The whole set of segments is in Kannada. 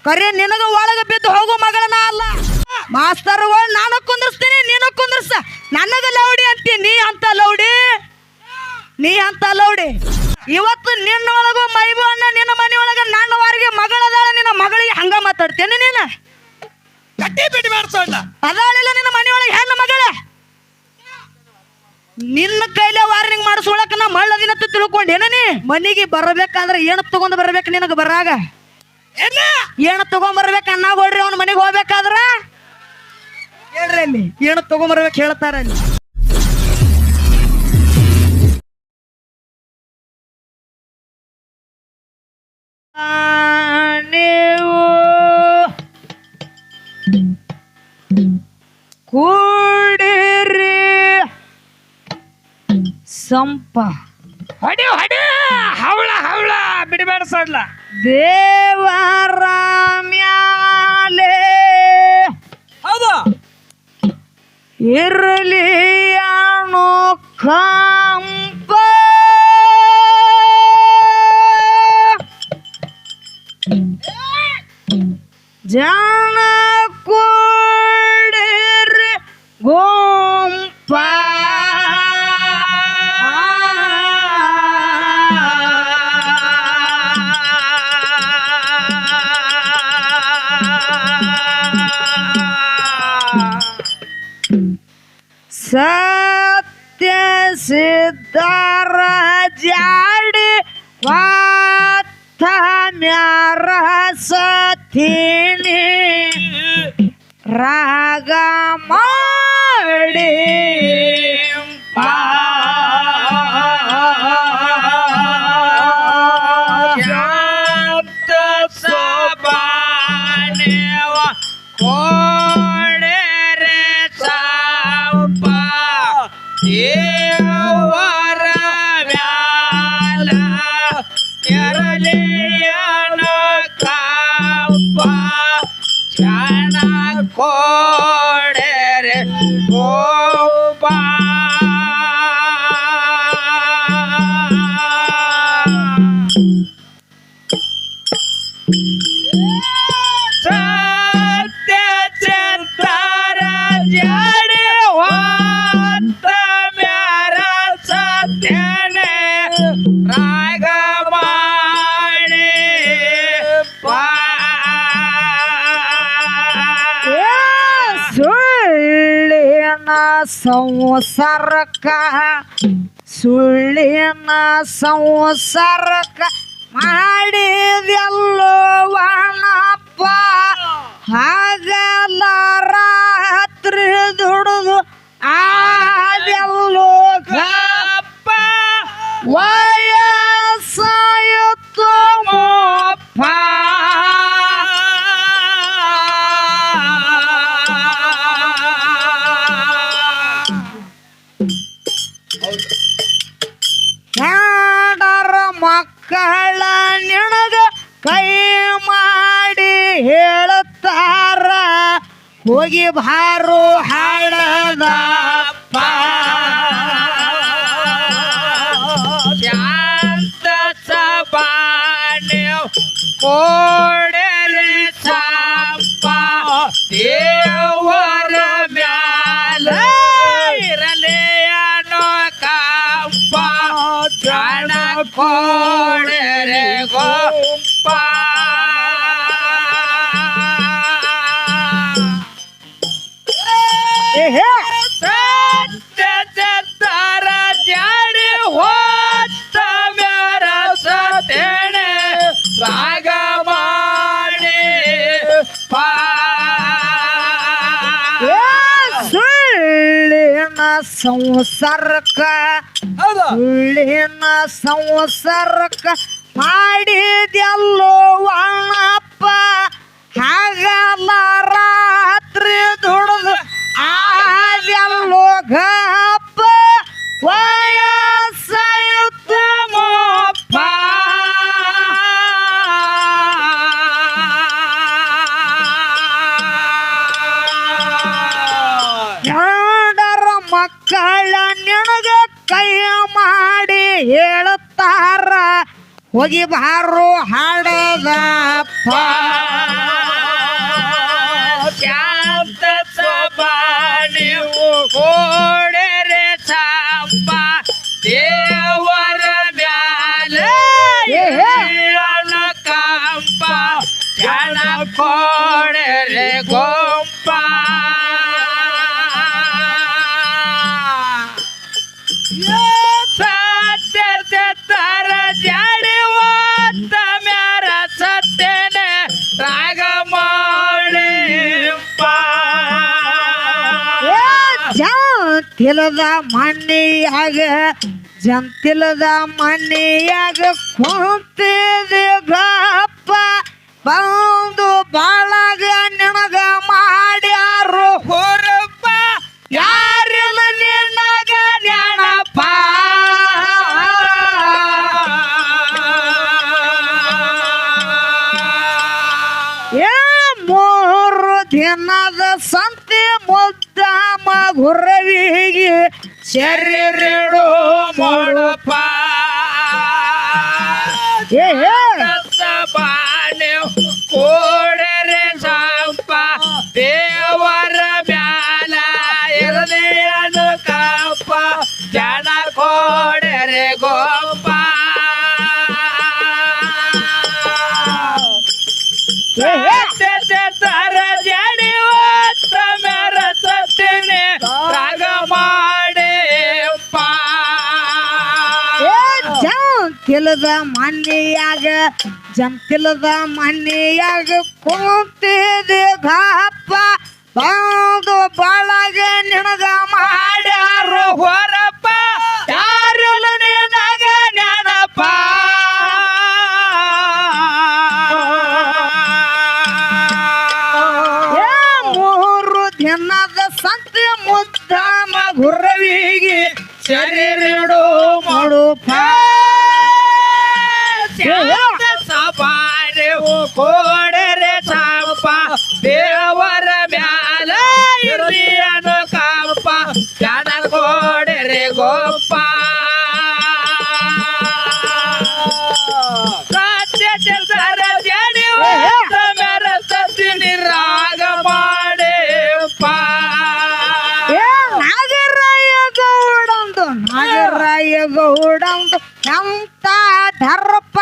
ಕರೆ ನಿನಗ ಒಳಗ ಬಿದ್ದು ಹೋಗೋ ಮಗಳನ ಅಲ್ಲ. ಮಾಸ್ತರ್ಗಳು ನಾನು ಕುಂದಿರ್ಸ್ತೀನಿ, ನೀನು ಕುಂದಿರ್ಸ. ನನಗ ಲೌಡಿ ಅಂತಿ, ನೀ ಅಂತ ಲೌಡಿ. ಇವತ್ತು ನಿನ್ನೊಳಗ ಮೈಬಣ್ಣ ನಿನ್ನ ಮನೆಯೊಳಗ ನನ್ನ ವಾರಿಗೆ ಮಗಳದಾಳ. ನಿನ್ನ ಮಗಳಿಗೆ ಹಂಗ ಮಾತಾಡ್ತೇನೆ ನೀನು? ಕಟ್ಟಿ ಬಿಡಿ ಮಾಡ್ಸೋಣ. ಅದಾಳಿಲ್ಲ ನಿನ್ನ ಮನೆಯೊಳಗೆ ಹೆಣ್ಣು ಮಗಳ. ನಿನ್ನ ಕೈಲೇ ವಾರ್ನಿಂಗ್ ಮಾಡಿಸೋಳಕ ನಾ ಮಳ್ಳದಿನ ತಿಳ್ಕೊಂಡೇನ? ನೀ ಮನೆಗೆ ಬರಬೇಕಾದ್ರೆ ಏನು ತಗೊಂಡ್ ಬರ್ಬೇಕು? ನಿನಗ ಬರಾಗ ಏನು ತಗೊಂಡ್ ಬರ್ಬೇಕು? ಅನ್ನ ಕೊಡ್ರಿ ಅವ್ನ ಮನೆಗೆ ಹೋಗ್ಬೇಕಾದ್ರ ಹೇಳ್ರಿ ಅಲ್ಲಿ ಏನು ತಗೊಂಬರ್ಬೇಕು ಹೇಳ್ತಾರ ಅಲ್ಲಿ. ನೀವು ಕೂಡಿರಿ ಸಂಪ ಹೊಡಿ ಹವಳ ಬಿಡಬೇಡ ಸಡ್ಲ. ದೇವರ ಮ್ಯಾಲೆ ಹೌದು ಇರಲಿ ಅನ್ನೋ ಕಂಪ ಜನ ಕೂಡಿರಿ ಗುಂಪ. ಸತ್ಯ ಸಿದ್ಧಾರ ಜಾಡಿ ವಾತ ಮ್ಯಾರ ಸತೀನಿ ರಾಗ ಮಾಡಿ ದೇವರ ಮ್ಯಾಲ ಎರಲಿಯನ ಕಾಪ ಜನ ಕೊಡೆರೆ ಗೋಪ. ಸತ್ಯ ಚಂದ್ರ ಜಾಡಿ ವಾತ ಮ್ಯಾರ ಸತ್ಯನೆ ರಾಗ ಮಾಡಿ ಸುಳ್ಳಿನ ಸಂಸಾರಕ್ಕ ಮಾಡಿದೆಲ್ಲೋವನಪ್ಪ. ಹಾಗಲ್ಲ ರಾತ್ರಿ ದುಡಿದು ಆದೆಲ್ಲೋ ಗಪ್ಪ. ವಯಸ್ಸಾಯಿತು ಮೋಪ. ಎರಡರ ಮಕ್ಕಳ ನಿನಗ ಕೈ ಮಾಡಿ ಹೇಳುತ್ತಾರ ಹೋಗಿ ಬಾರು ಹಾಡದಪ್ಪ. ಶಾಂತ ಸಬಾನೆ ಕೋಡಲಿ ಸಾಪ ದೇವರ ಮ್ಯಾಲ ಇರಲಿ ಅನ್ನೋ ಕಾಪ ಜನ ಕೋಡರೆ ಗೋಪ. ಸತ್ಯ ಚಂದ್ರ ಜಾಡಿ ಹೋತ ಮ್ಯಾರ ಸತ್ಯನೆ ರಾಗ ಮಾಡಿ ಸುಳ್ಳಿನ ಸಂಸಾರಕ್ಕ ಮಾಡಿದೆಲ್ಲೋ ವನಪ್ಪ. ಹಾಗಲ್ಲ ರಾತ್ರಿ ದುಡಿದು ಆದೆಲ್ಲೋ ಗಪ್ಪ. ವಯಸ್ಸಾಯಿತು ಮೋಪ. ಎರಡರ ಮಕ್ಕಳ ನಿನಗ ಕೈ ಮಾಡಿ ಹೇಳುತ್ತಾರ ಹೋಗಿ ಬಾರು ಹಾಡದಪ್ಪ ಶಾಂತ ಸಭಾ ನೀವು ಕೋಡರೆ ಸಾಂಪ ದೇವರ ಮ್ಯಾಲೆ ಕಂಪ ಜನ ಕೋಡರೆ ಗೋಂಪ ಸತ್ತರ ಜಾಡಿ ಓತ್ತ ಮ್ಯಾರ ಸತ್ತೇನೆ ರಾಗ ಮಾಡಿಪ್ಪ ಜಂತಿಲದ ಮಣ್ಣಿಯಾಗ ಜಂತಿಲದ ಮಣ್ಣಿಯಾಗ ಕುಂತಿದೆ ಗಪ್ಪ ಬಂದು ಬಾಳಾಗ ನಿನಗ ಮಾಡ್ಯಾರು ಹೊರಪ್ಪ ಯಾರಿಲ್ಲ ನಿನಗ ಜ್ಞಾನಪ್ಪ ಏ ಮೂರು ದಿನದ ಸಂತೆ ಮುದ್ದಾಮ ಗುರವಿಗೆ ಶರೀರಿಡು ಮಾಡಪ್ಪ ಏ ಬಾಣೆ ಕೋಡರೆ ಸಾಂಪ ದೇವರ ಮ್ಯಾಲ ಇರಲಿ ಅನುಕಂಪ ಜನ ಕೋಡರೆ ಗೋಪ ತರ ಜಡಿ ಓತ್ತ ಮೇರ ಸತ್ತಿನಿ ರಾಗ ಮಾಡಿಪ್ಪ ಜಂತಿಲದ ಮಣ್ಣಿಯಾಗ ಜಂತಿಲದ ಮಣ್ಣಿಯಾಗ ಕುಂತಿದೆ ಗಪ್ಪ ಬಂದು ಬಾಳಾಗ ನಿನಗ ಮಾಡ್ಯಾರು ಹೊರಪ್ಪ ಯಾರಿಲ್ಲ ನಿನಗ ಜ್ಞಾನಪ್ಪ ಏ ಮೂರು ದಿನದ ಸಂತೆ ಮುದ್ದಾಮ ಗುರವಿಗೆ ಶರೀರಿಡು ಮಾಡುಪ್ಪ ಸಭಾನೆ ಕೋಡರೆ ಸಾಂಪ ದೇವರ ಮ್ಯಾಲ ಇರಲಿ ಅನುಕಂಪ ಜನ ಕೋಡರೆ ಗೋಪ ಸತ್ಯಚರ ಜಡಿ ಮೇರ ಸತ್ತಿನಿ ರಾಗ ಮಾಡಿಪ್ಪ ನಾಗರಾಯ ಗೌಡಂದು ಎಂತ ಧರ್ಪ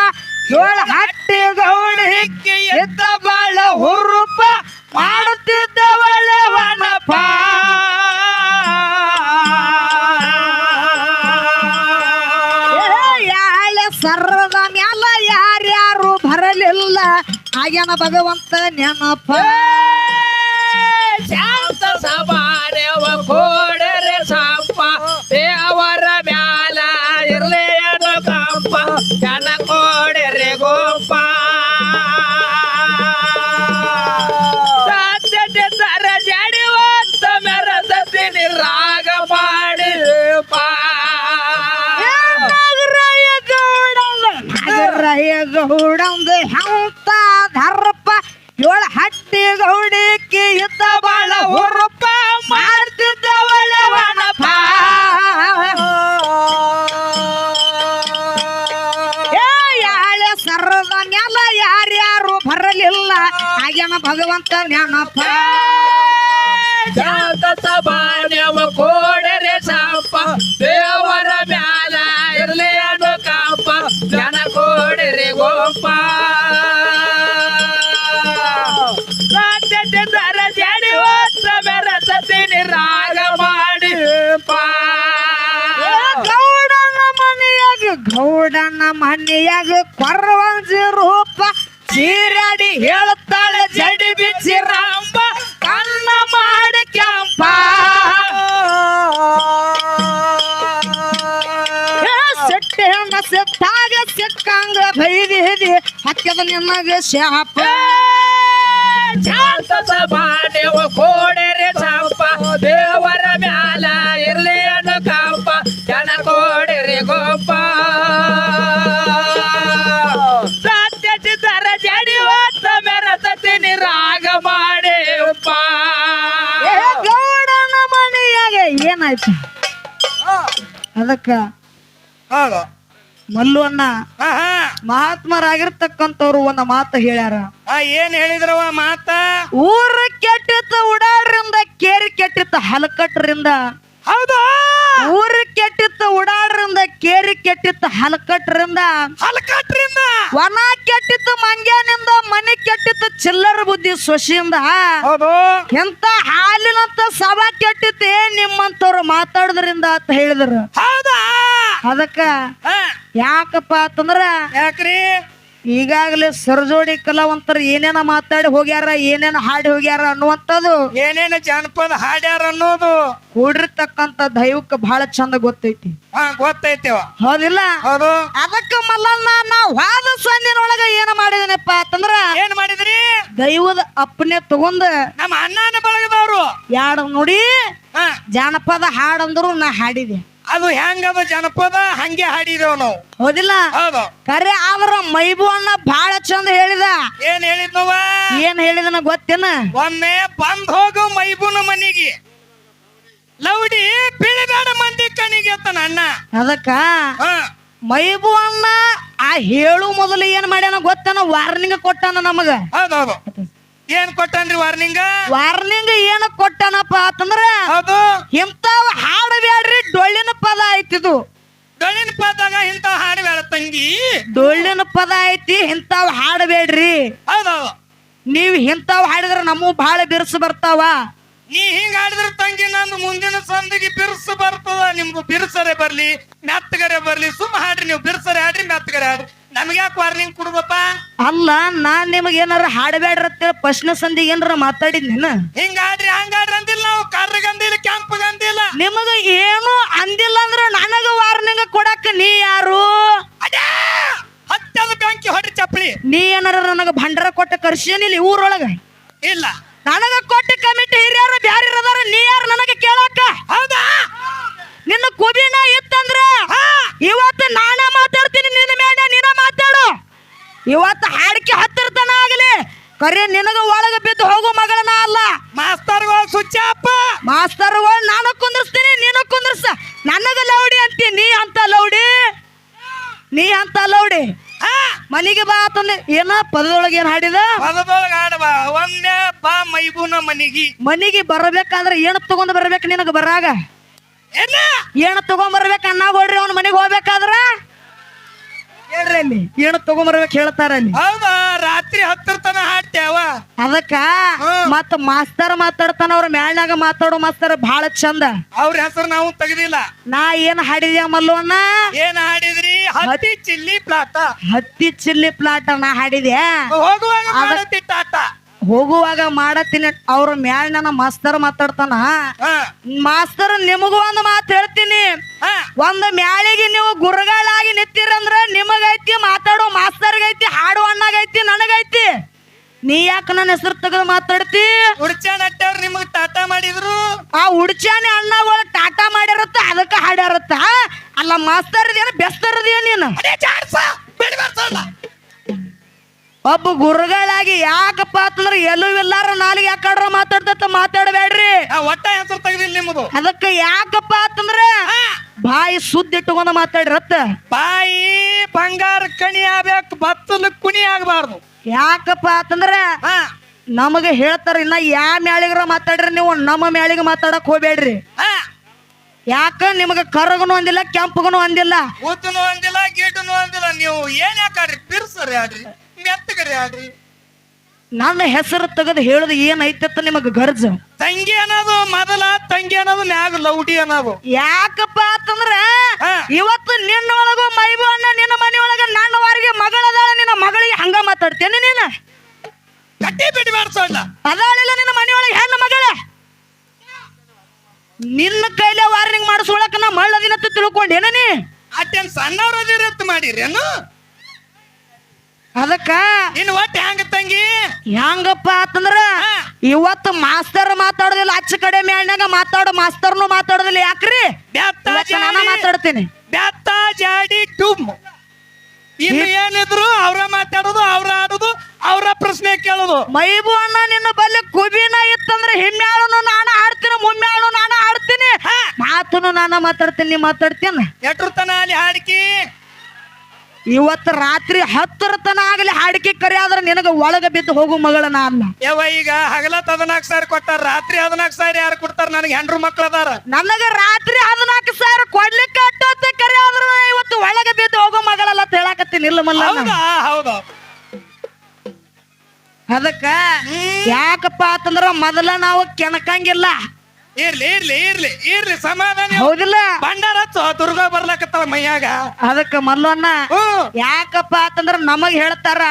ಏಳು ಹಟ್ಟಿ ಗೌಡಿಕ್ಕೆ ಎದ್ದ ಬಾಳ ಹುರುಪ ಮಾಡುತ್ತಿದ್ದ ಒಳ್ಳೆವನಪ್ಪ ಯಾಳ ಸರ್ರದ ಮ್ಯಾಲ ಯಾರ್ಯಾರು ಬರಲಿಲ್ಲ ಆಗ್ಯಾನ ಭಗವಂತ ನೆನಪ ಶಾಂತ ಸಭಾದೇವ ಕೋಡರೆ ಸಾಂಪ ದೇವರ ಮ್ಯಾಲ ಇರ್ಲಿ ಅನುಕಂಪ ಜನ ಕೋಡರೆ ಗೋಪ ಸತ್ಯಚರ ಜಡಿ ಓತ್ತ ಮೇರ ಸತ್ತಿನಿ ರಾಗ ಮಾಡಿಪ್ಪ ನಾಗರಾಯ ಗೌಡಂದು ಎಂತ ಧರ್ಪ ಏಳು ಹಟ್ಟಿ ಗೌಡಿಕ್ಕೆ ಇದ್ದ ಬಾಳ ಹುರುಪ ಮಾಡ್ತಿದ್ದ ಒಳ್ಳೆವನಪ್ಪ ಯಾಳೆ ಸರ್ರದ ಮ್ಯಾಲ ಯಾರ್ಯಾರು ಬರಲಿಲ್ಲ ಆಗ್ಯಾನ ಭಗವಂತ ನೆನಪ ಶಾಂತ ಸಭಾನ್ಯವ ಕೋಡರೆ ಸಾಂಪ ದೇವರ ಮ್ಯಾಲ ಇರ್ಲಿ ಅನುಕಂಪ ಜನ ಕೋಡರೆ ಗೋಪ ಸತ್ಯಚರ ಜಡಿ ಓತ್ತ ಮೇರ ಸತ್ತಿನಿ ರಾಗ ಮಾಡಿಪ್ಪ ಗೌಡನ ಮನೆಯಾಗ ಕೊರವಂಜಿ ರೂಪ ಚೀರಾಡಿ ಹೇಳುತ್ತಾಳೆ ಜಡಿ ಬಿಚ್ಚಿ ರಾಂಬ ಕಣ್ಣ ಮಾಡಿ ಕ್ಯಾಂಪ ಸೆಟ್ಟೆ ಹೆಣ್ಣ ಸೆಟ್ಟಾಗ ಸಿಕ್ಕಂಗ ಬೈದಿದಿ ಹಕ್ಕದ ನಿನ್ನಗ ಶಾಪ ಶಾಂತ ಸಭಾದೇವ ಕೋಡರೆ ಸಾಂಪ ದೇವರ ಮ್ಯಾಲ ಇರ್ಲಿ ಅನುಕಂಪ ಜನ ಕೋಡರೆ ಗೋಪ ಸತ್ಯಚಿತರ ಜಡಿ ಓತ್ತ ಮೇರ ಸತ್ತಿನಿ ರಾಗ ಮಾಡಿಪ್ಪ ಗೌಡನ ಮನೆಯಾಗ ಏನಾಯ್ತು ಅದಕ್ಕ ಮಲ್ಲು ಅಣ್ಣ ಮಹಾತ್ಮರಾಗಿರ್ತಕ್ಕಂಥವ್ರು ಒಂದು ಮಾತು ಹೇಳ್ಯಾರ. ಏನ್ ಹೇಳಿದ್ರವ ಮಾತ? ಊರ ಕೆಟ್ಟಿತ್ತ ಉಡಾಡ್ರಿಂದ ಕೇರಿ ಕೆಟ್ಟಿತ್ತ ಹಲಕಟ್ರಿಂದ. ಹೌದಾ? ಊರ ಕೆಟ್ಟಿತ್ತ ಉಡಾಡ್ರಿಂದ ಕೇರಿ ಕೆಟ್ಟಿತ್ತ ಹಲಕಟ್ರಿಂದ. ಹಲಕಟ್ರಿಂದ ವನ ಕೆಟ್ಟಿತ್ತ ಮಂಗ್ಯಾನಿಂದ ಮನೆ ಕೆಟ್ಟಿತ್ತ ಚಿಲ್ಲರ ಬುದ್ಧಿ ಸೊಸಿಯಿಂದ. ಹೌದು. ಎಂತ ಹಾಲಿನಂತ ಸಭಾ ಕೆಟ್ಟಿತ್ತೆ ನಿಮ್ಮಂತವ್ರು ಮಾತಾಡೋದ್ರಿಂದ ಅಂತ ಹೇಳಿದ್ರು. ಹೌದಾ? ಅದಕ್ಕ ಯಾಕಪ್ಪ ಅಂತಂದ್ರ, ಯಾಕ್ರಿ? ಈಗಾಗಲೇ ಸರಜೋಡಿ ಕಲಾವಂತರು ಏನೇನ ಮಾತಾಡಿ ಹೋಗ್ಯಾರ, ಏನೇನ ಹಾಡಿ ಹೋಗ್ಯಾರ ಅನ್ನುವಂಥದ್ದು, ಏನೇನ ಜಾನಪದ ಹಾಡ್ಯಾರ ಅನ್ನೋದು ಕೂಡಿರ್ತಕ್ಕಂತ ದೈವಕ್ಕೆ ಬಹಳ ಚಂದ ಗೊತ್ತೈತಿ. ಗೊತ್ತೈತಿವ. ಹೌದಿಲ್ಲ? ಹೌದು. ಅದಕ್ಕ ಮಲ್ಲಣ್ಣ ನಾ ವಾದ ಸಂದಿನೊಳಗ ಏನ ಮಾಡಿದನಪ್ಪ ಅಂತಂದ್ರ, ಏನ್ ಮಾಡಿದ್ರಿ? ದೈವದ ಅಪ್ಪನೆ ತಗೊಂಡ ನಮ್ಮ ಅಣ್ಣನ ಬಳಗದವ್ರು ಯಾಡ ನೋಡಿ ಜಾನಪದ ಹಾಡಂದ್ರು ನಾ ಹಾಡಿದೆ. ಅದು ಹೆಂಗದ ಜನಪದ ಹಂಗೆ ಹಾಡಿದೇವ್ ನಾವು. ಹೌದಿಲ್ಲ? ಹೌದು. ಕರೆ ಆದ್ರ ಮೈಬು ಅಣ್ಣ ಬಹಳ ಚಂದ ಹೇಳಿದ. ಏನ್ ಹೇಳಿದ್ನವ? ಏನ್ ಹೇಳಿದನ ಗೊತ್ತೇನ? ಒಮ್ಮೆ ಬಂದ್ ಹೋಗು ಮೈಬುನ ಮನಿಗೆ, ಲೌಡಿ ಬೀಳಬೇಡ ಮಂದಿ ಕಣಿಗೆ ಅತ್ತನ ಅಣ್ಣ. ಅದಕ್ಕ ಮೈಬು ಅಣ್ಣ ಆ ಹೇಳು ಮೊದಲು ಏನ್ ಮಾಡ್ಯಾನ ಗೊತ್ತೇನ? ವಾರ್ನಿಂಗ್ ಕೊಟ್ಟಾನ ನಮಗ. ಹೌದೌದು. ಏನ್ ಕೊಟ್ಟನ್ರಿ ವಾರ್ನಿಂಗ್? ವಾರ್ನಿಂಗ್ ಏನ ಕೊಟ್ಟಾನಪ್ಪ ಅಂತಂದ್ರ, ಹೌದು, ಇಂತಾವ್ ಹಾಡಬ್ಯಾಡ್ರಿ, ಡೊಳ್ಳಿನ ಪದ ಐತಿದು. ಡೊಳ್ಳಿನ ಪದಾಗ ಇಂತ ಹಾಡಬೇಡ ತಂಗಿ. ಡೊಳ್ಳಿನ ಪದ ಐತಿ, ಇಂತಾವ್ ಹಾಡಬೇಡ್ರಿ. ಹೌದೌದು. ನೀವ್ ಇಂತಾವ್ ಹಾಡಿದ್ರ ನಮಗೂ ಬಹಳ ಬಿರುಸು ಬರ್ತಾವ. ನೀ ಹಿಂಗ ಆಡಿದ್ರ ತಂಗಿ ನಂದು ಮುಂದಿನ ಸಂದಿಗೆ ಬಿರುಸು ಬರ್ತದ. ನಿಮ್ದು ಬಿರುಸರೆ ಬರ್ಲಿ ಮೆತ್ತಗರೆ ಬರ್ಲಿ, ಸುಮ್ಮ ಹಾಡ್ರಿ. ನೀವು ಬಿರುಸರೆ ಹಾಡ್ರಿ, ಮೆತ್ತಗರೆ ಹಾಡ್ರಿ. ನಮ್ಗೆ ಯಾಕೆ ವಾರ್ನಿಂಗ್ ಕೊಡ್ಬೇಕ? ಅಲ್ಲ, ನಾನ್ ನಿಮಗ ಏನಾರ ಹಾಡಬೇಡ್ರ ಪ್ರಶ್ನೆ ಸಂದಿಗೆ ಏನಾರ ಮಾತಾಡಿದ್ನ? ಹಿಂಗ ಆಡ್ರಿ ಹಂಗಾಡ್ರಿ ಅಂದಿಲ್ಲ ನಾವು. ಕರ್ರಗಂದಿಲ್ಲ, ಕೆಂಪಗಂದಿಲ್ಲ. ನಿಮಗ ಏನು ಅಂದಿಲ್ಲ ಅಂದ್ರ ನನಗ ವಾರ್ನಿಂಗ್ ಕೊಡಾಕ ನೀ ಯಾರು? ಹತ್ತದ ಬೆಂಕಿ ಹೊಡ್ರಿ ಚಪ್ಪಲಿ. ನೀ ಏನಾರ ನನಗ ಭಂಡಾರ ಕೊಟ್ಟ ಕರ್ಸಿಯನಿಲ್ಲ ಊರೊಳಗ? ಇಲ್ಲ. ನನಗ ಕೊಟ್ಟ ಕಮಿಟಿ ಹಿರಿಯರು ಬ್ಯಾರೆ ಅದಾರ, ನೀ ಯಾರು ನನಗ ಕೇಳಾಕ? ಹೌದಾ? ನಿನ್ನ ಕುಬಿನ ಇತ್ತಂದ್ರ ಇವತ್ತು ನಾನ ಮಾತಾಡ್ತೀನಿ, ನಿನ್ನ ಮೇಲೆ ನೀನ ಮಾತಾಡು. ಇವತ್ತು ಹಾಡಿಕೆ ಹತ್ತಿರತನ ಆಗಲಿ, ಕರೆ ನಿನಗ ಒಳಗ ಬಿದ್ದು ಹೋಗು ಮಗಳನ ಅಲ್ಲ. ಮಾಸ್ತರ್ಗಳು ಸುಚ್ಚಪ್ಪ, ಮಾಸ್ತರ್ಗಳು ನಾನು ಕುಂದಿರ್ಸ್ತೀನಿ, ನೀನು ಕುಂದಿರ್ಸ. ನನಗ ಲೌಡಿ ಅಂತಿ, ನೀ ಅಂತ ಲೌಡಿ, ನೀ ಅಂತ ಲೌಡಿ. ಮನಿಗೆ ಬಾ ಅಂತಂದೆ. ಏನ ಪದದೊಳಗೆ ಏನ್ ಹಾಡಿದ? ಪದದೊಳಗ ಹಾಡಬಾ. ಒಮ್ಮೆ ಬಾ ಮೈಬೂನ ಮನಿಗೆ. ಮನಿಗೆ ಬರಬೇಕಾದ್ರೆ ಏನ ತಗೊಂಡ್ ಬರ್ಬೇಕು ನಿನಗ? ಬರಾಗ ಏನ ತಗೊಂಡ್ ಬರ್ಬೇಕು ಅಣ್ಣಾಗೋಡ್ರಿ ಅವ್ನ ಮನೆಗೆ ಹೋಗ್ಬೇಕಾದ್ರ ಹೇಳ್ರಿ, ಅಲ್ಲಿ ಏನ ತಗೊಂಡ್ಬರ್ಬೇಕು ಹೇಳ್ತಾರ ಅಲ್ಲಿ. ಹೌದಾ? ರಾತ್ರಿ ಹತ್ತರ ತನ ಹಾಡ್ತೇವ. ಅದಕ್ಕ ಮತ್ತ ಮಾಸ್ತರ್ ಮಾತಾಡ್ತಾನ, ಅವ್ರ ಮ್ಯಾಲ್ನಾಗ ಮಾತಾಡೋ ಮಾಸ್ತರ್ ಬಹಳ ಚಂದ. ಅವ್ರ ಹೆಸರು ನಾವು ತೆಗ್ದಿಲ್ಲ. ನಾ ಏನ್ ಹಾಡಿದ್ಯಾ ಮಲ್ಲವನ್ನ? ಏನ್ ಹಾಡಿದ್ರಿ? ಹತ್ತಿ ಚಿಲ್ಲಿ ಪ್ಲಾಟ. ಹತ್ತಿ ಚಿಲ್ಲಿ ಪ್ಲಾಟ ನಾ ಹಾಡಿದ್ಯಾ? ಹೋಗುವಾಗ ಮಾಡತ್ತಿ ಟಾಟ. ಹೋಗುವಾಗ ಮಾಡತ್ತೀನಿ. ಅವ್ರ ಮ್ಯಾಲ್ನ ಮಾಸ್ತರ್ ಮಾತಾಡ್ತಾನ. ಮಾಸ್ತರ್ ನಿಮಗೂ ಒಂದು ಮಾತು ಹೇಳ್ತೀನಿ. ಒಂದು ಮ್ಯಾಳಿಗೆ ನೀವು ಗುರುಗಳಾಗಿ ನಿಂತಿರಂದ್ರ ನಿಮಗೈತಿ, ಮಾತಾಡೋ ಮಾಸ್ತರ್ಗೈತಿ, ಹಾಡು ಅಣ್ಣಗೈತಿ, ನನಗೈತಿ. ನೀ ಯಾಕ ನನ್ನ ಹೆಸರು ತೆಗೆದು ಮಾತಾಡ್ತಿ? ಉಡ್ಚಾನ ಅಟ್ಟವ್ರು ನಿಮಗ್ ಟಾಟಾ ಮಾಡಿದ್ರು. ಆ ಉಡ್ಚಾನೆ ಅಣ್ಣಗಳು ಟಾಟಾ ಮಾಡಿರತ್ತ, ಅದಕ್ಕ ಹಾಡ್ಯಾರತ್ತ. ಅಲ್ಲ ಮಾಸ್ತರ್ದೇನ ಬೆಸ್ತರದೇನ ನೀನು? ಒಬ್ಬ ಗುರುಗಳಾಗಿ ಯಾಕಪ್ಪ ಅಂತಂದ್ರ ಎಲ್ಲೂ ಇಲ್ಲಾರ ನಾಲಿಗೆ ಯಾಕಡ್ರ ಮಾತಾಡ್ತ ಮಾತಾಡಬೇಡ್ರಿ. ಒಟ್ಟ ಹೆಸರು ತೆಗ್ದಿಲ್ಲ ನಿಮ್ಮದು. ಅದಕ್ಕ ಯಾಕಪ್ಪ ಅಂತಂದ್ರ ಬಾಯಿ ಸುದ್ದಿ ಇಟ್ಟುಕೊಂಡ ಮಾತಾಡ್ರತ್ತ. ಬಾಯಿ ಬಂಗಾರ ಕಣಿ ಆಗ್ಬೇಕು, ಬತ್ತಲು ಕುಣಿ ಆಗ್ಬಾರ್ದು. ಯಾಕಪ್ಪ ಅಂತಂದ್ರ ನಮಗ ಹೇಳ್ತಾರ, ಇನ್ನ ಯಾ ಮ್ಯಾಳಿಗರ ಮಾತಾಡ್ರಿ, ನೀವು ನಮ್ಮ ಮ್ಯಾಳಿಗೆ ಮಾತಾಡಕ್ ಹೋಗ್ಬೇಡ್ರಿ. ಯಾಕ ನಿಮಗ ಕರಗನು ಅಂದಿಲ್ಲ, ಕೆಂಪಗನು ಅಂದಿಲ್ಲ, ಊತನು ಅಂದಿಲ್ಲ, ಗೀಟನು ಅಂದಿಲ್ಲ. ನೀವು ಏನ್ ಯಾಕಾಡ್ರಿ? ಬಿರ್ಸರಿ ಆಡ್ರಿ, ಮೆತ್ತಗರಿ ಆಡ್ರಿ. ನನ್ನ ಹೆಸರು ತೆಗೆದು ಹೇಳುದು ಏನೈತ ನಿಮಗ ಗರ್ಜ? ತಂಗಿ ಅನ್ನೋದು ಮೊದಲ, ತಂಗಿ ಅನ್ನೋದು ಮ್ಯಾಗ ಲೌಡಿ ಅನ್ನೋದು. ಯಾಕಪ್ಪ ಅಂತಂದ್ರ ಇವತ್ತು ನಿನ್ನೊಳಗು ಮೈಬು ಅಣ್ಣ ನಿನ್ನ ಮನೆಯೊಳಗ ನನ್ನ ವಾರಿಗೆ ಮಗಳದಾಳ, ನಿನ್ನ ಮಗಳಿಗೆ ಹಂಗ ಮಾತಾಡ್ತೇನೆ ನೀನು? ಕಟ್ಟಿ ಬಿಡಿ ಮಾಡ್ಸೋಲ್ಲ. ಅದಾಳಿಲ್ಲ ನಿನ್ನ ಮನೆಯೊಳಗೆ ಹೆಣ್ಣು ಮಗಳ? ನಿನ್ನ ಕೈಲೇ ವಾರ್ನಿಂಗ್ ಮಾಡಿಸೋಳಕ ನಾ ಮಳ್ಳದಿನತ್ತ ತಿಳ್ಕೊಂಡೇನ ನೀ? ಅಟ್ಟೇನ್ ಸಣ್ಣವ್ರದಿರತ್ ಮಾಡಿರೇನು? ಅದಕ್ಕ ಇನ್ನು ಒಟ್ಟು ಹೆಂಗ ತಂಗಿ? ಹೆಂಗಪ್ಪ ಅಂತಂದ್ರ ಇವತ್ತು ಮಾಸ್ತರ್ ಮಾತಾಡೋದಿಲ್ಲ, ಅಚ್ಚ ಕಡೆ ಮ್ಯಾಳ್ನಾಗ ಮಾತಾಡೋ ಮಾಸ್ತರ್ನು ಮಾತಾಡೋದಿಲ್ಲ. ಯಾಕ್ರಿ? ನಾನು ಮಾತಾಡ್ತೀನಿ. ಬ್ಯಾತ್ತ ಜಾಡಿ ಟುಮ್. ಇನ್ನು ಏನಿದ್ರು ಅವ್ರ ಮಾತಾಡೋದು, ಅವ್ರ ಆಡೋದು, ಅವ್ರ ಪ್ರಶ್ನೆ ಕೇಳೋದು. ಮೈಬು ಅಣ್ಣ ನಿನ್ನ ಬಲ್ಲಿ ಕುಬಿನ ಇತ್ತಂದ್ರ ಹಿಮ್ಮ್ಯಾಳನು ನಾನು ಆಡ್ತೀನಿ, ಮುಮ್ಮ್ಯಾಳು ನಾನು ಆಡ್ತೀನಿ, ಮಾತನು ನಾನು ಮಾತಾಡ್ತೀನಿ, ನೀ ಮಾತಾಡ್ತೀನಿ. ಎಟ್ರು ತನ ಅಲ್ಲಿ ಹಾಡ್ಕಿ ಇವತ್ತು ರಾತ್ರಿ 10 ತನ ಆಗಲಿ ಹಾಡಿಕೆ ಕರೆ ಆದ್ರೆ ನಿನಗ ಒಳಗ ಬಿದ್ದು ಹೋಗು ಮಗಳನ ಅಲ್ಲ. ಯವ್ವ ಈಗ ಹಗಲತ್ 14,000 ಕೊಟ್ಟಾರ, ರಾತ್ರಿ 14,000 ಯಾರು ಕೊಡ್ತಾರ? ನನಗೆ ಹೆಂಡ್ರು ಮಕ್ಳು ಅದಾರ. ನನಗ ರಾತ್ರಿ 14,000 ಕೊಡ್ಲಿಕ್ಕೆ ಅಟ್ಟೋತ್ತೆ ಕರೆ ಆದ್ರೆ ಇವತ್ತು ಒಳಗ ಬಿದ್ದು ಹೋಗು ಮಗಳಲ್ಲ ಅಂತ ಹೇಳಾಕತ್ತೀನಿ. ಇಲ್ಲ ಮಲ್ಲ ಹೌದಾ? ಹೌದು. ಅದಕ್ಕ ಯಾಕಪ್ಪ ಅಂತಂದ್ರ ಮೊದಲ ನಾವು ಕೆಣಕಂಗಿಲ್ಲ. ಇರ್ಲಿ ಇರ್ಲಿ ಇರ್ಲಿ ಇರ್ಲಿ ಸಮಾಧಾನ. ಹೌದಿಲ್ಲ? ಬಂಡಾರ ದುರ್ಗಾ ಬರ್ಲಾಕತ್ತಾವ ಮೈಯಾಗ. ಅದಕ್ಕ ಮಲ್ಲಣ್ಣ ಯಾಕಪ್ಪ ಅಂತಂದ್ರ ನಮಗ್ ಹೇಳ್ತಾರ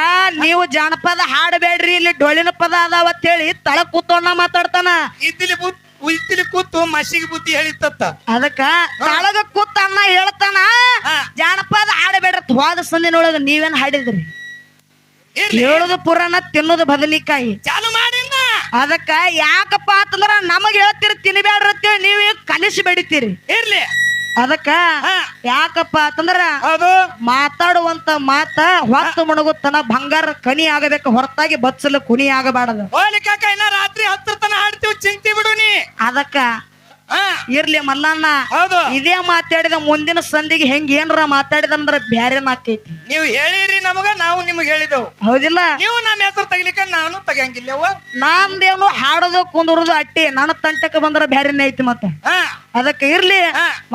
ನೀವು ಜಾನಪದ ಹಾಡಬೇಡ್ರಿ, ಇಲ್ಲಿ ಡೊಳ್ಳಿನ ಪದ ಅದಾವ ಅಂತ ಹೇಳಿ ತಳ ಕೂತೋಣ ಮಾತಾಡ್ತಾನ. ಇತ್ತಿಲಿ ಕೂತು ಮಸಿಗೆ ಬುದ್ಧಿ ಹೇಳಿತ್ತ. ಅದಕ್ಕ ತಳಗ ಕೂತ ಅಣ್ಣ ಹೇಳ್ತಾನ ಜಾನಪದ ಹಾಡಬೇಡ್ರಿ. ಹೋದ ಸಂದಿನೊಳಗ ನೀವೇನ್ ಹಾಡಿದ್ರಿ? ಹೇಳುದು ಪುರಾಣ, ತಿನ್ನೋದು ಬದಲಿಕಾಯಿ. ಚಾಲು ಮಾಡಿ. ಅದಕ್ಕ ಯಾಕಪ್ಪ ಅಂತಂದ್ರ ನಮಗ್ ಹೇಳ್ತೀರಿ ತಿನ್ಬೇಡ್ರಿ ಅಂತೇಳಿ ನೀವು ಕಲಿಸಿ ಬೆಡಿತೀರಿ. ಇರ್ಲಿ. ಅದಕ್ಕ ಯಾಕಪ್ಪ ಅಂತಂದ್ರ ಹೌದು ಮಾತಾಡುವಂತ ಮಾತ ಹೊತ್ತು ಮುಣಗುತ್ತನ ಬಂಗಾರ ಕಣಿ ಆಗಬೇಕು ಹೊರತಾಗಿ ಬಚ್ಚಲು ಕುಣಿ ಆಗಬಾರದು. ಹೋಲಿ ಕಾಕ, ಇನ್ನ ರಾತ್ರಿ 10 ತನ ಹಾಡ್ತೀವಿ, ಚಿಂತಿ ಬಿಡು ನೀ. ಅದಕ್ಕ ಇರ್ಲಿ ಮಲ್ಲಣ್ಣ, ಹೌದು ಇದೇ ಮಾತಾಡಿದ ಮುಂದಿನ ಸಂದಿಗೆ ಹೆಂಗ ಏನ್ರ ಮಾತಾಡಿದಂದ್ರ ಬ್ಯಾರೇನ ಆಕೈತಿ. ನೀವು ಹೇಳಿರಿ ನಮಗ, ನಾವು ನಿಮ್ಗೆ ಹೇಳಿದೆವು. ಹೌದಿಲ್ಲ? ನೀವು ನಮ್ಮ ಹೆಸರು ತೆಗಿಲಿಕ್ಕ ನಾನು ತೆಗಿಯಂಗಿಲ್ಲವ. ನಾಂದೇನು ಹಾಡೋದು ಕುಂದುರುದು ಅಟ್ಟಿ, ನನ್ನ ತಂಟಕ್ಕೆ ಬಂದ್ರ ಬ್ಯಾರೇನೆ ಐತಿ. ಮತ್ತೆ ಅದಕ್ಕೆ ಇರ್ಲಿ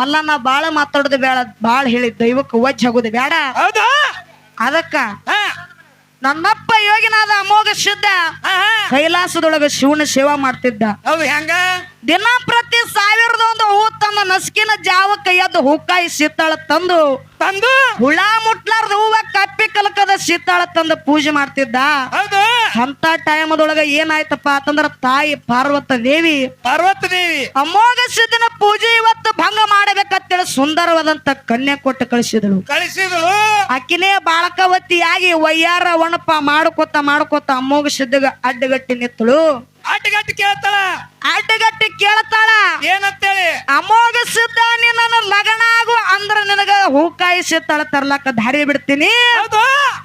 ಮಲ್ಲಣ್ಣ, ಬಾಳ ಮಾತಾಡೋದು ಬೇಡ, ಬಾಳ ಹೇಳಿ ದೈವಕ್ಕೆ ವಜ್ಜ ಆಗೋದು ಬೇಡ. ಹೌದು. ಅದಕ್ಕ ನನ್ನಪ್ಪ ಯೋಗಿನಾದ ಅಮೋಘ ಸಿದ್ಧ ಕೈಲಾಸದೊಳಗ ಶಿವನ ಸೇವಾ ಮಾಡ್ತಿದ್ದ. ಹೌದು. ಹೆಂಗ? ದಿನ ಪ್ರತಿ 1001 ಹೂ ತನ್ನ ನಸ್ಕಿನ ಜಾವಕ್ಕ ಎದ್ದು ಹೂಕಾಯಿ ಶೀತಾಳ ತಂದು ಹುಳ ಮುಟ್ಲಾರ್ದ ಹೂವ ಕಪ್ಪಿ ಕಲಕದ ಶೀತಾಳ ತಂದು ಪೂಜೆ ಮಾಡ್ತಿದ್ದ. ಹೌದು. ಅಂತ ಟೈಮದೊಳಗ ಏನಾಯ್ತಪ್ಪ ಅಂತಂದ್ರ ತಾಯಿ ಪಾರ್ವತ ದೇವಿ ಅಮೋಘ ಸಿದ್ಧನ ಪೂಜೆ ಇವತ್ತು ಭಂಗ ಮಾಡಬೇಕಂತೇಳಿ ಸುಂದರವಾದಂತ ಕನ್ಯಾ ಕೊಟ್ಟು ಕಳಿಸಿದಳು. ಆಕಿನೇ ಬಾಳಕವತಿಯಾಗಿ ವಯ್ಯಾರ ಒಣಪ ಮಾಡ್ಕೋತ ಅಮೋಘ ಸಿದ್ಧಗ ಅಡ್ಡಗಟ್ಟಿ ನಿತ್ತಳು. ಅಡ್ಡಗಟ್ಟಿ ಕೇಳ್ತಾಳ ಏನಂತೇಳಿ? ಅಮೋಘ ಸಿದ್ಧ ನೀ ನನ್ನ ಲಗಣ ಆಗು ಅಂದ್ರ ನಿನಗ ಹೂಕಾಯಿ ಶೀತಾಳ ತರ್ಲಾಕ ದಾರಿ ಬಿಡ್ತೀನಿ,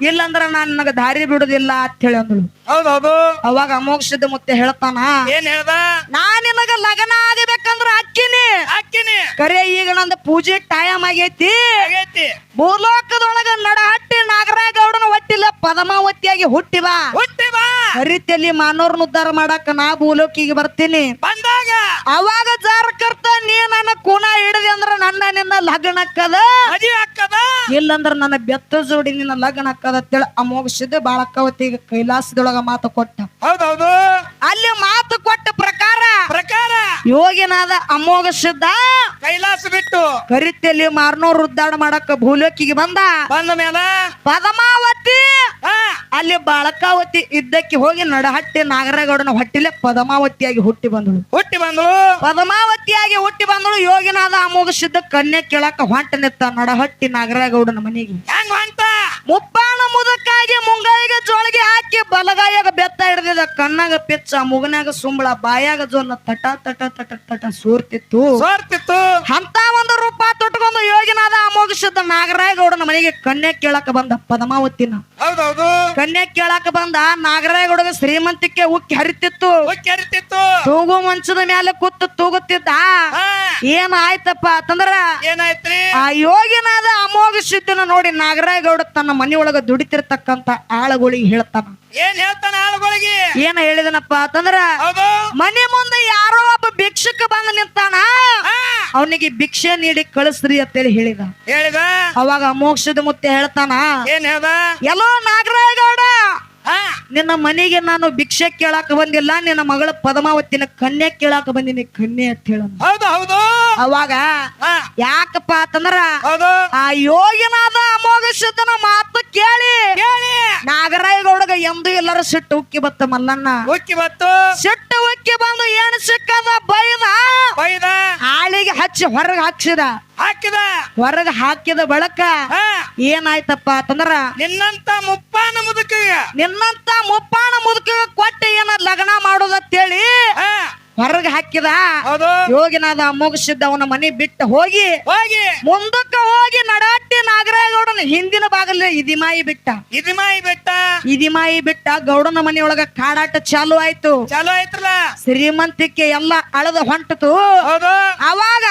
ಇಲ್ಲಂದ್ರ ನಾನ್ ನಿನಗ ದಾರಿ ಬಿಡುದಿಲ್ಲ ಅಂತ ಹೇಳಿ ಅಂದಳು. ಹೌದೌದು. ಅವಾಗ ಅಮೋಘ ಸಿದ್ಧ ಮತ್ತೆ ಹೇಳ್ತಾನ, ಏನ್ ಹೇಳ್ದ? ನಾನ್ ನಿನಗ ಲಗಣ ಆಗಬೇಕಂದ್ರ ಅಕ್ಕಿನಿ ಕರೆ ಈಗ ನಂದು ಪೂಜೆ ಟೈಮ್ ಆಗೈತಿ. ಭೂಲೋಕದೊಳಗ ನಡಹಟ್ಟಿ ನಾಗರಾಗೌಡನ ಹೊಟ್ಟಿಲ್ಲ ಪದ್ಮಾವತಿಯಾಗಿ ಹುಟ್ಟಿವಾ ರೀತಿಯಲ್ಲಿ ಮಾನವ್ರನ್ನ ಉದ್ಧಾರ ಮಾಡಾಕ ನಾ ಭೂಲೋಕಿಗೆ ಬರ್ತೀನಿ. ಬಂದಾಗ ಅವಾಗ ಜಾರಕರ್ತ ನೀ ನನ್ನ ಕೂನ ಹಿಡಿದಿ ಅಂದ್ರ ನನ್ನ ನಿನ್ನ ಲಗ್ನ ಅಕ್ಕದ, ಇಲ್ಲಂದ್ರ ನನ್ನ ಬೆತ್ತ ಜೋಡಿ ನಿನ್ನ ಲಗ್ನ ಅಕ್ಕದ ಅಂತೇಳಿ ಅಮೋಘ ಸಿದ್ಧ ಬಾಳಕವತಿಗೆ ಕೈಲಾಸದೊಳಗ ಮಾತು ಕೊಟ್ಟ. ಹೌದೌದು. ಅಲ್ಲಿ ಮಾತು ಕೊಟ್ಟ ಪ್ರಕಾರ ಯೋಗಿನಾದ ಅಮೋಘ ಸಿದ್ಧ ಕೈಲಾಸ ಬಿಟ್ಟು ಕರಿತಿಯಲ್ಲಿ ಮಾರ್ನೂರ್ ಉದ್ದಾಡ ಮಾಡಕ ಭೂಲೋಕಿಗೆ ಬಂದ ಮೇಲೆ ಪದ್ಮಾವತಿ ಅಲ್ಲಿ ಬಾಳಕಾವತಿ ಇದ್ದಕ್ಕೆ ಹೋಗಿ ನಡಹಟ್ಟಿ ನಾಗರಗೌಡನ ಹೊಟ್ಟಿಲೆ ಪದ್ಮಾವತಿಯಾಗಿ ಹುಟ್ಟಿ ಬಂದಳು. ಪದ್ಮಾವತಿಯಾಗಿ ಹುಟ್ಟಿ ಬಂದಳು. ಯೋಗಿನಾದ ಅಮೋಘ ಸಿದ್ಧ ಕನ್ಯೆ ಕೇಳಕ ಹೊಂಟ ನಿತ್ತ ನಡಹಟ್ಟಿ ನಾಗರಗೌಡನ ಮನೆಗೆ. ಮುಪ್ಪಾಣ ಮುದಕ್ಕಾಗಿ ಮುಂಗಾಯಿಗೆ ಜೋಳಿಗೆ ಹಾಕಿ ಬಲಗಾಯಾಗ ಬೆತ್ತ ಹಿಡ್ದಿದ, ಕಣ್ಣಾಗ ಪಿಚ್ಚ, ಮುಗನಾಗ ಸುಂಬಳ, ಬಾಯಾಗ ಜೋಲ ತಟ ತಟ ತಟ ತಟ ಸೋರ್ತಿತ್ತು. ಅಂತ ಒಂದು ರೂಪ ತೊಟ್ಕೊಂಡು ಯೋಗಿನಾದ ಅಮೋಘ ಸಿದ್ಧ ನಾಗರಾಯಗೌಡನ ಮನೆಗೆ ಕನ್ಯೆ ಕೇಳಕ ಬಂದ ಪದ್ಮಾವತಿನ. ಕನ್ಯೆ ಕೇಳಕ ಬಂದ ನಾಗರಾಯಗೌಡಗ ಶ್ರೀಮಂತಿಕೆ ಉಕ್ಕಿ ಹರಿತಿತ್ತು. ತೂಗು ಮಂಚದ ಮೇಲೆ ಕೂತು ತೂಗುತ್ತಿದ್ದ. ಏನ್ ಆಯ್ತಪ್ಪ ಅಂತಂದ್ರ ಏನಾಯ್ತ್ರಿ? ಆ ಯೋಗಿನಾದ ಅಮೋಘ ಸಿದ್ಧನ ನೋಡಿ ನಾಗರಾಯಗೌಡ ತನ್ನ ಮನೆಯೊಳಗ ದುಡಿತಿರ್ತಕ್ಕಂತ ಆಳುಗಳಿಗೆ ಹೇಳ್ತಾನ. ಏನ್ ಹೇಳ್ತಾನ ಆಳುಗಳಿಗೆ? ಏನ ಹೇಳಿದನಪ್ಪ ಅಂತಂದ್ರ, ಮನೆ ಮುಂದೆ ಯಾರೋ ಒಬ್ಬ ಭಿಕ್ಷಕ ಬಂದ ನಿಂತಾನ, ಅವನಿಗೆ ಭಿಕ್ಷೆ ನೀಡಿ ಕಳಿಸ್ರಿ ಅಂತೇಳಿ ಹೇಳಿದ. ಅವಾಗ ಅಮೋಘ ಸಿದ್ಧ ಮುತ್ತೆ ಹೇಳ್ತಾನ, ಏನ್ ಹೇಳ್ದ? ಎಲ್ಲೋ ನಾಗರಾಯಗೌಡ, ನಿನ್ನ ಮನೆಗೆ ನಾನು ಭಿಕ್ಷೆ ಕೇಳಾಕ ಬಂದಿಲ್ಲ, ನಿನ್ನ ಮಗಳ ಪದ್ಮಾವತಿನ ಕನ್ಯೆ ಕೇಳಾಕ ಬಂದಿನಿ, ಕನ್ಯೆ ಅಂತ ಹೇಳ. ಅವಾಗ ಯಾಕಪ್ಪ ಅಂತಂದ್ರ ಆ ಯೋಗಿನಾದ ಅಮೋಘ ಸಿದ್ಧನ ಮಾತು ಕೇಳಿ ನಾಗರಾಯಗೌಡಗ ಎಂದು ಎಲ್ಲರ ಸಿಟ್ಟು ಉಕ್ಕಿ ಬತ್ತ. ಮಲ್ಲಣ್ಣ ಸಿಟ್ಟು ಉಕ್ಕಿ ಬಂದು ಏನ್ ಸಿಕ್ಕದ ಬೈದ ಆಳಿಗೆ ಹಚ್ಚಿ ಹೊರಗೆ ಹೊರಗೆ ಹಾಕಿದ ಬಳಕ ಏನಾಯ್ತಪ್ಪ ಅಂತಂದ್ರ, ನಿನ್ನಂತ ಮುಪ್ಪಾಣ ಮುದುಕ ಕೊಟ್ಟು ಏನ ಲಗ್ನ ಮಾಡೋದತ್ತೇಳಿ ಹೊರಗೆ ಹಾಕಿದ. ಯೋಗಿನಾದ ಅಮೋಘ ಸಿದ್ಧ ಅವನ ಮನೆ ಬಿಟ್ಟು ಹೋಗಿ ಮುಂದಕ್ಕೆ ಹೋಗಿ ನಡಹಟ್ಟಿ ನಾಗರಾಯಗೌಡನ ಹಿಂದಿನ ಭಾಗದಲ್ಲಿ ಇದಿಮಾಯಿ ಬಿಟ್ಟ ಇದಿಮಾಯಿ ಬೆಟ್ಟ ಇದಿಮಾಯಿ ಬಿಟ್ಟ ಗೌಡನ ಮನೆಯೊಳಗ ಕಾಡಾಟ ಚಾಲು ಆಯ್ತು. ಚಲೋ ಐತ್ರಲ್ಲ. ಶ್ರೀಮಂತಿಕೆ ಎಲ್ಲ ಅಳದ ಹೊಂಟತು. ಹೌದು. ಅವಾಗ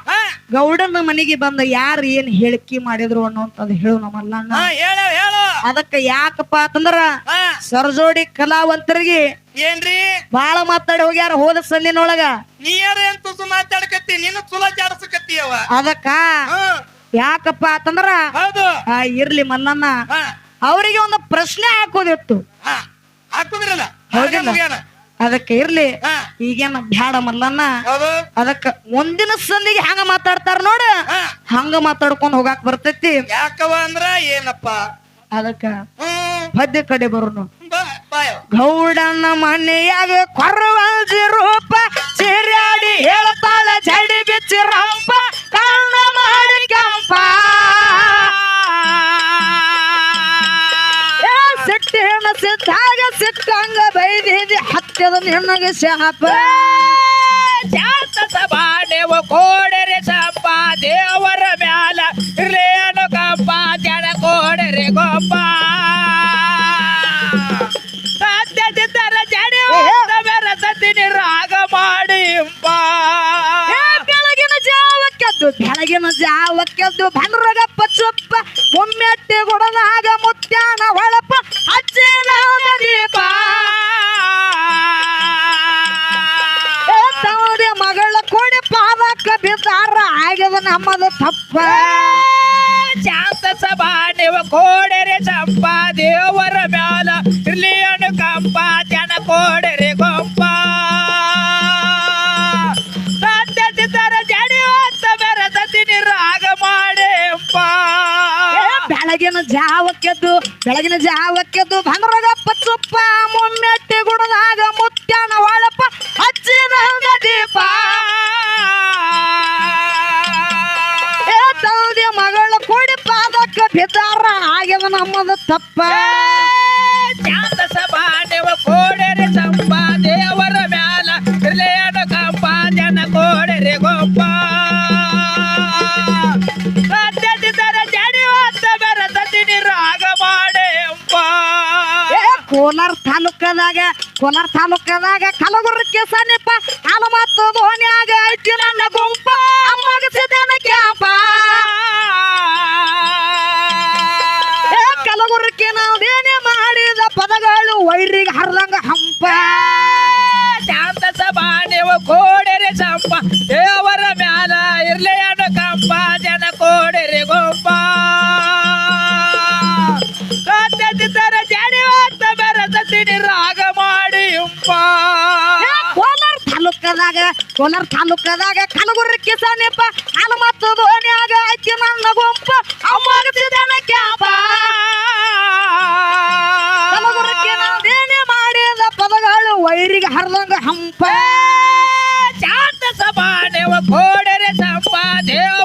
ಹಾ ಗೌಡನ ಮನೆಗೆ ಬಂದ ಯಾರು ಏನ್ ಹೇಳಿಕೆ ಮಾಡಿದ್ರು ಅನ್ನೋಂಥದ್ದು ಹೇಳು ನಮ್ಮಲ್ಲಣ್ಣ. ಹಾ ಹೇಳು ಹೇಳು. ಅದಕ್ಕ ಯಾಕಪ್ಪ ಅಂತಂದ್ರ ಹಾ ಸರಜೋಡಿ ಕಲಾವಂತರಿಗೆ ಏನ್ರಿ ಬಾಳ ಮಾತಾಡಿ ಹೋಗ್ಯಾರ ಹೋದ ಸಂದಿನೊಳಗ. ನೀ ಯಾರ ಏನ್ ತುಸು ಮಾತಾಡಕತ್ತಿ ನೀನು ಚಲೋ ಜಾಡಸಕತ್ತೀಯವ. ಅದಕ್ಕ ಹ್ಮ್ ಯಾಕಪ್ಪ ಅಂತಂದ್ರ ಹೌದು. ಇರ್ಲಿ ಮಲ್ಲಣ್ಣ ಹಾ ಅವರಿಗೆ ಒಂದು ಪ್ರಶ್ನೆ ಹಾಕೋದಿತ್ತು. ಹಾ ಹಾಕುದಿರಲ್ಲ. ಹೌದಿಲ್ಲ? ಅದಕ್ಕೆ ಇರ್ಲಿ ಹಾ ಈಗೇನ ಬ್ಯಾಡ ಮಲ್ಲಣ್ಣ. ಹೌದು. ಅದಕ್ಕ ಮುಂದಿನ ಸಂದಿಗೆ ಹಂಗ ಮಾತಾಡ್ತಾರ ನೋಡ ಹಾ ಹಂಗ ಮಾತಾಡ್ಕೊಂಡ್ ಹೋಗಾಕ್ ಬರ್ತೈತಿ. ಯಾಕವ ಅಂದ್ರ ಏನಪ್ಪ. ಅದಕ್ಕ ಹ್ಮ್ ಪದ್ಯ ಕಡೆ ಬರೋನು. ಬಾಯ ಗೌಡನ ಮನೆಯಾಗ ಕೊರವಂಜಿ ರೂಪ ಚಿರಾಡಿ ಹೇಳ್ತಾಳ ಜಡಿ ಬಿಚ್ಚಿ ರಂಪ ಕಣ್ಣ ಮಾಡಿ ಕಂಪ ಸಿಟ್ಟಿನ ಸಿಟ್ಟಾಗ ಸಿಟ್ಟಂಗ ಬೈದಿದಿ ಹತ್ತದ ನಿನ್ನಗೆ ಶಾಪ ಶಾಂತ ಸಭಾಡೆವ ಕೋಡರೆ ಸಂಪ ದೇವರ ಮ್ಯಾಲ ರೇಣು ಕಂಪ ಜನ ಕೋಡರೆ ಗೊಂಪ ಸತ್ಯ ಚಿತ್ತರ ಜಡಿ ಸತಿನಿ ರಾಗ ಮಾಡಿ ಬೆಳಗಿನ ಜಾವಕ್ಕೆದ್ದು ಭಂಡ್ರಗಪ್ಪ ಚುಪ್ಪ ಒಮ್ಮೆಟ್ಟೆ ಕೊಡದಾಗ ಮುತ್ಯಾನ ಹೊಳಪ ಅಜ್ಜಿನ ದೀಪ ತವದೆ ಮಗಳ ಕೊಡಿ ಪಾದಕ್ಕ ಬಿದ್ದಾರ ಆಗ್ಯದ ನಮ್ಮದು ತಪ್ಪ ಶಾಂತ ಸಭಾ ನೀವು ಕೋಡರೆ ಸಂಪ ದೇವರ ಮ್ಯಾಲ ಇರ್ಲಿಯನು ಕಂಪ ಜನ ಕೋಡರೆ ಗೊಂಪ ಸತ್ಯ ಚಿತ್ತರ ಜಡಿ ಹೊತ್ತ ಬೆರಸತಿನಿ ರಾಗ ಮಾಡಿ ಬೆಳಗಿನ ಜಾವಕ್ಕೆದ್ದು ಭಂಡ್ರಗಪ್ಪ ಚುಪ್ಪ ಒಮ್ಮೆಟ್ಟೆ ಗುಡದಾಗ ಮುತ್ಯಾನ ಹೊಳಪ ಹಚ್ಚಿದ ದೀಪ ತವದೆ ಮಗಳ ಕೊಡಿ ಪಾದಕ್ಕ ಬಿದ್ದಾರ ಆಗ್ಯದ ನಮ್ಮದು ತಪ್ಪ ಶಾಂತ ಸಭಾ ನೀವು ಕೋಡರೆ ಸಂಪ ದೇವರ ಮ್ಯಾಲ ಇರ್ಲಿಯನು ಕಂಪ ಜನ ಕೋಡರೆ ಗೊಂಪ ಸತ್ಯ ಚಿತ್ತರ ಜಡಿ ಹೊತ್ತ ಬೆರಸತಿನಿ ರಾಗ ಮಾಡಿ ಕೋಲಾರ ತಾಲೂಕದಾಗ ಕಲಬುರ್ಗಿ ಸಮೀಪ ಹಾಲು ಮತ್ತು ಧೋನಿಯಾಗ ಐತಿ ನನ್ನ ಗುಂಪ ಅಮ್ಮಗಸಿದನ ಕ್ಯಾಂಪ ಕಲಬುರ್ಗಿ ನಾವೇನೇ ಮಾಡಿದ ಪದಗಳು ವೈರಿಗೆ ಹರ್ದಂಗ ಹಂಪ ಶಾಂತ ಸಭಾ ನೀವು ಕೋಡರೆ ಸಂಪ ದೇವರ ಮ್ಯಾಲ ಇರ್ಲಿಯನು ಕಂಪ ಜನ ಕೋಡರೆ ಗೊಂಪ ಸತ್ಯ ಚಿತ್ತರ ಜಡಿ ಹೊತ್ತ ಬೆರಸತಿನಿ ರಾಗ ಮಾಡಿ ಕೋಲಾರ ತಾಲೂಕದಾಗ ಕಲಬುರ್ಗಿ ಸಮೀಪ ಹಾಲು ಮತ್ತು ಧೋನಿಯಾಗ ಐತಿ ನನ್ನ ಗುಂಪ ಅಮ್ಮಗಸಿದನ ಕ್ಯಾಂಪ ಕಲಬುರ್ಗಿ ನಾವೇನೇ ಮಾಡಿದ ಪದಗಳು ವೈರಿಗೆ ಹರ್ದಂಗ ಹಂಪ ಶಾಂತ ಸಭಾ ನೀವು ಕೋಡರೆ ಸಂಪ ದೇವ